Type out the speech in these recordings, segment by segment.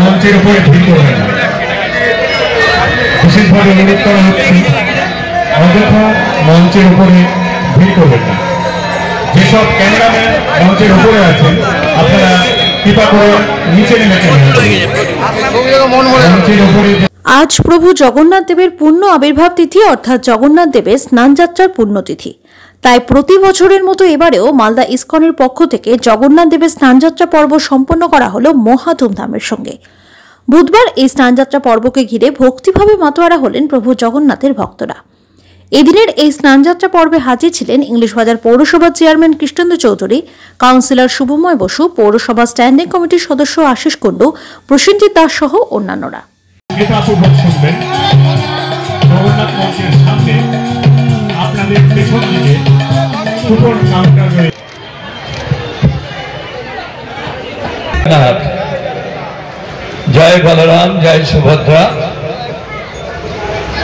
মঞ্চের উপরে ভিড় করবেন না। বিশেষভাবে অনুরোধ করা হচ্ছে অযথা মঞ্চের উপরে ভিড় করবেন না। যেসব ক্যামেরাম্যান মঞ্চের উপরে আছেন আপনারা কৃপা করে নিচে নেমে মঞ্চের উপরে। আজ প্রভু জগন্নাথ দেবের পূর্ণ আবির্ভাব তিথি অর্থাৎ জগন্নাথ দেবের স্নানযাত্রার পুণ্যতিথি। তাই প্রতি বছরের মতো এবারেও মালদা ইসকনের পক্ষ থেকে জগন্নাথ দেবের স্নানযাত্রা পর্ব সম্পন্ন করা হলো মহা ধুমধামের সঙ্গে। বুধবার এই স্নানযাত্রা পর্বকে ঘিরে ভক্তিভাবে মাতোয়ারা হলেন প্রভু জগন্নাথের ভক্তরা। এদিনের এই স্নানযাত্রা পর্বে হাজির ছিলেন ইংলিশবাজার পৌরসভার চেয়ারম্যান কৃষ্ণেন্দু চৌধুরী, কাউন্সিলর শুভময় বসু, পৌরসভা স্ট্যান্ডিং কমিটির সদস্য আশিস কুণ্ডু, প্রসেনজিৎ দাস সহ অন্যান্যরা। জগন্নাথ মঞ্চের সামনে আপনাদের পেছন দিকে কুপন কাউন্টার রয়েছে। জয় বলরাম, জয় সুভদ্রা।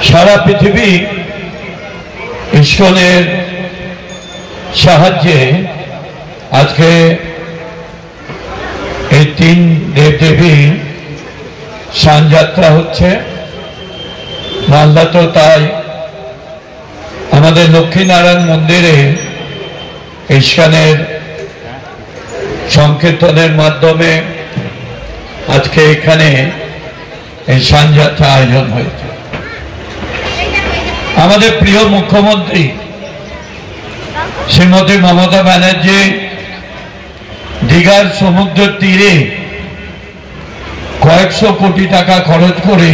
সারা পৃথিবী ইসকনের সাহায্যে আজকে এই 3 দেবদেবী স্নানযাত্রা হচ্ছে। মালদা তো তাই আমাদের লক্ষ্মীনারায়ণ মন্দিরে ইসকনের সংকীর্তনের মাধ্যমে আজকে এখানে এই স্নানযাত্রা আয়োজন হয়েছে। আমাদের প্রিয় মুখ্যমন্ত্রী শ্রীমতী মমতা ব্যানার্জি দীঘার সমুদ্র তীরে কয়েকশো কোটি টাকা খরচ করে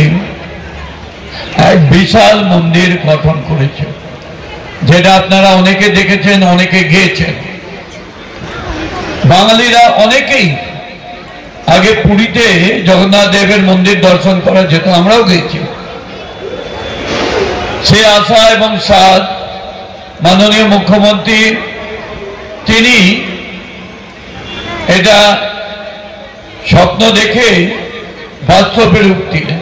এক বিশাল মন্দির গঠন করেছে, যেটা আপনারা অনেকে দেখেছেন, অনেকে গিয়েছেন। বাঙালিরা অনেকেই আগে পুরীতে জগন্নাথ দেবের মন্দির দর্শন করা যেত, আমরাও গেছি। সে আশা এবং সাধ মাননীয় মুখ্যমন্ত্রী তিনি এটা স্বপ্ন দেখে বাস্তবে রূপ দিলেন।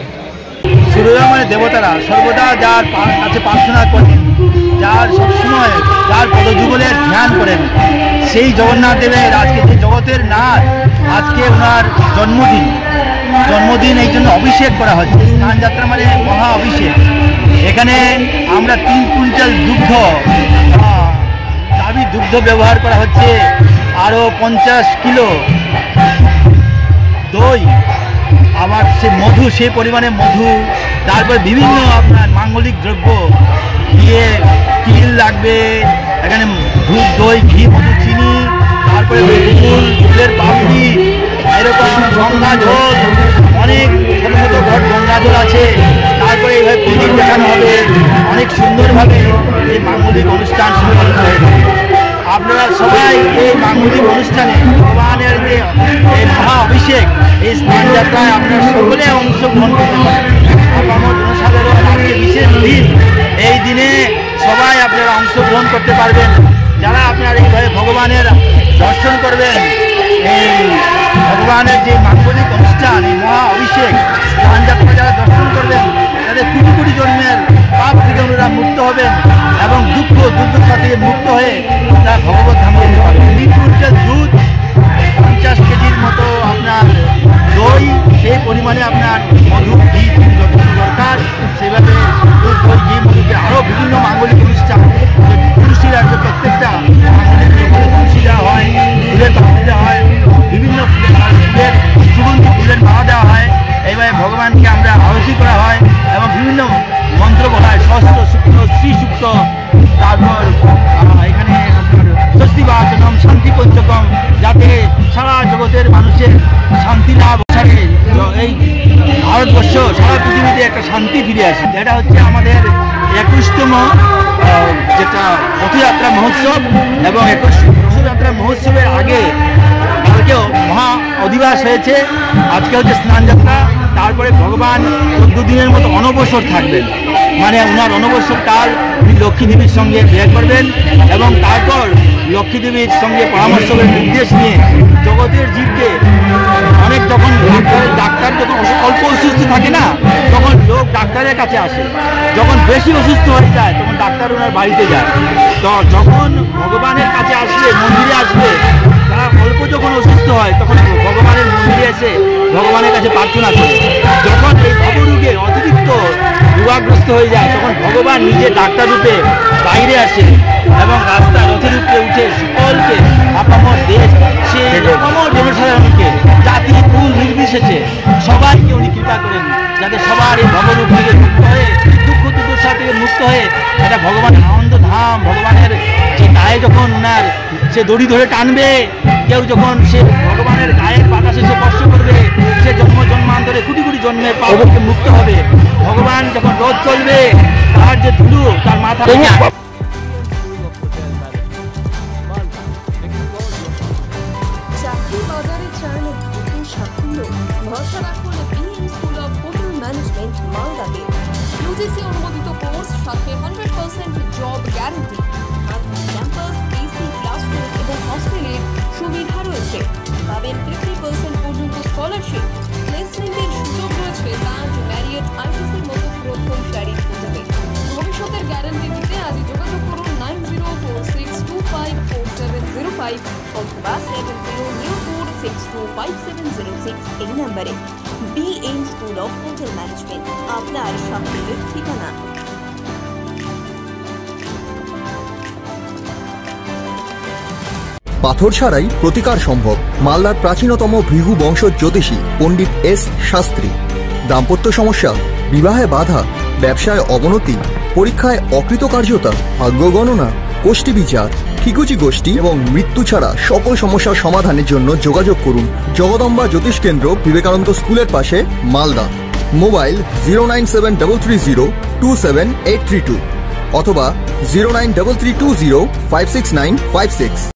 সূর্যময় দেবতারা সর্বদা যার কাছে প্রার্থনা করেন, যার সবসময় যার পদযুগলের ধ্যান করেন, সেই জগন্নাথ দেবের আজকে যে জগতের নাথ, আজকে ওনার জন্মদিন এই জন্য অভিষেক করা হচ্ছে। স্নানযাত্রা মানে মহা অভিষেক। এখানে আমরা 3 কুইন্টাল দুগ্ধ, গাভীর দুগ্ধ ব্যবহার করা হচ্ছে, আরও 50 কিলো দই, আবার সে মধু, সেই পরিমাণে মধু, তারপর বিভিন্ন আপনার মাঙ্গলিক দ্রব্য দিয়ে, তিল লাগবে এখানে, দুধ, দই, ঘি, মধু, চিনি, তারপরে ফুলের পাপড়ি, এরকম গঙ্গা জল, অনেক ছোটো ছোটো ঘট গঙ্গা জল আছে। তারপরে এইভাবে প্রদীপ দেখানো হবে, অনেক সুন্দরভাবে এই মাঙ্গলিক অনুষ্ঠান সম্পন্ন হয়েছে। আপনারা সবাই এই মাঙ্গলিক অনুষ্ঠানে ভগবানের যে এই মহা অভিষেক, এই স্নানযাত্রায় আপনারা সকলে অংশগ্রহণ করতে পারেন। আমার জনসাধারণ আজকে বিশেষ দিন, এই দিনে সবাই আপনারা অংশগ্রহণ করতে পারবেন। যারা আপনারা এইভাবে ভগবানের দর্শন করবেন, এই ভগবানের যে মাঙ্গলিক অনুষ্ঠান, এই মহা অভিষেক স্নানযাত্রা যারা দর্শন করবেন, তাদের কোটি কোটি জন্মের পাপ থেকে ওনারা মুক্ত হবেন এবং দুঃখ দুর্দশা থেকে মুক্ত হয়ে তারা ভগবত ধামে যেতে পারবেন। 3 কুইন্টাল দুধ, 50 কেজির মতো আপনার দই, সেই পরিমাণে আপনার মধু, ঘি যতটুকু দরকার সেভাবে দুধ, দই, ঘি, মধুকে আরও বিভিন্ন মাঙ্গলিক অনুষ্ঠান, তুলসীরা প্রত্যেকটা মাঙ্গলিক তুলসী দেওয়া হয়, ফুলের পাপড়ি দেওয়া হয়, বিভিন্ন ফুলের সুগন্ধি ফুলের মালা দেওয়া হয়। এইভাবে ভগবানকে আমরা আরতি করা হয় এবং বিভিন্ন মন্ত্র বলা হয়, ষষ্ঠ সূক্ত, শ্রী সূক্ত, তারপর এখানে ষষ্ঠী বাচনম, শান্তি পঞ্চকম, যাতে সারা জগতের মানুষের শান্তি লাভ থাকে, এই ভারতবর্ষ সারা পৃথিবীতে একটা শান্তি ফিরে আসে। এটা হচ্ছে আমাদের 21তম যেটা রথযাত্রা মহোৎসব, এবং 21 রথযাত্রা মহোৎসবের আগে কালকেও মহা অধিবাস হয়েছে, আজকে হচ্ছে স্নানযাত্রা। তারপরে ভগবান 14 দিনের মতো অনবসর থাকবেন, মানে ওনার অনবসর কাল উনি লক্ষ্মী দেবীর সঙ্গে বিয়ে করবেন এবং তারপর লক্ষ্মী দেবীর সঙ্গে পরামর্শ করে নির্দেশ নিয়ে জগতের জীবকে অনেক, যখন ডাক্তার যখন অল্প অসুস্থ থাকে না, তখন লোক ডাক্তারের কাছে আসে, যখন বেশি অসুস্থ হয়ে যায় তখন ডাক্তার ওনার বাড়িতে যায়। তো যখন ভগবানের কাছে আসলে, মন্দিরে আসলে, তারা অল্প যখন অসুস্থ হয় তখন ভগবানের মন্দিরে এসে ভগবানের কাছে প্রার্থনা করে। যখন এই ভবরোগে অতিরিক্ত রোগাগ্রস্ত হয়ে যায় তখন ভগবান নিজে ডাক্তার রূপে বাইরে আসে এবং রাস্তা রথের উপরে উঠে সকলকে আপামর দেশ সে আপামর জনসাধারণকে জাতি কুল নির্বিশেষে সবাইকে উনি কৃপা করেন যাতে সবার এই ভবরোগ থেকে মুক্ত হয়ে দুঃখ দুর্দশা থেকে মুক্ত হয়ে এটা ভগবানের আনন্দ ধাম ভগবানের যে গায়ে যখন ওনার সে দড়ি ধরে টানবে কেউ যখন সে ভগবানের গায়ের বাতাসে সে স্পর্শ করবে সে জন্মান্তরে কোটি কোটি জন্মের পাপকে মুক্ত হবে। ভগবান যখন রথ চলবে তার যে ধুলো তার মাথা চাকরি বাজারে চান নতুন সাফল্য ভরসা রাখুন BM School of Hotel Management মালদাতে। ইউজিসি অনুমোদিত কোর্স, সাথে 100% job guarantee, campus, AC classroom এবং হস্টেলের সুবিধা রয়েছে। পাবেন 50% পর্যন্ত স্কলারশিপ, প্লেসমেন্টের সুযোগ রয়েছে তাজ, ম্যারিয়েট, আইটিসির মতো প্রথম সারির হোটেলে। ভবিষ্যতের গ্যারান্টি দিতে আজই যোগাযোগ করুন 9046254705 অথবা 7004625706 এই নম্বরে। BM School of Hotel management, আপনার সাফল্যের ঠিকানা। পাথর ছাড়াই প্রতিকার সম্ভব। মালদার প্রাচীনতম ভৃগু বংশ জ্যোতিষী পণ্ডিত এস শাস্ত্রী। দাম্পত্য সমস্যা, বিবাহে বাধা, ব্যবসায় অবনতি, পরীক্ষায় অকৃতকার্যতা, ভাগ্য গণনা, কোষ্ঠী বিচার, ঠিকুচি গোষ্ঠী এবং মৃত্যু ছাড়া সকল সমস্যার সমাধানের জন্য যোগাযোগ করুন জগদম্বা জ্যোতিষ কেন্দ্র, বিবেকানন্দ স্কুলের পাশে, মালদা। মোবাইল 09733027832 অথবা 09332056956।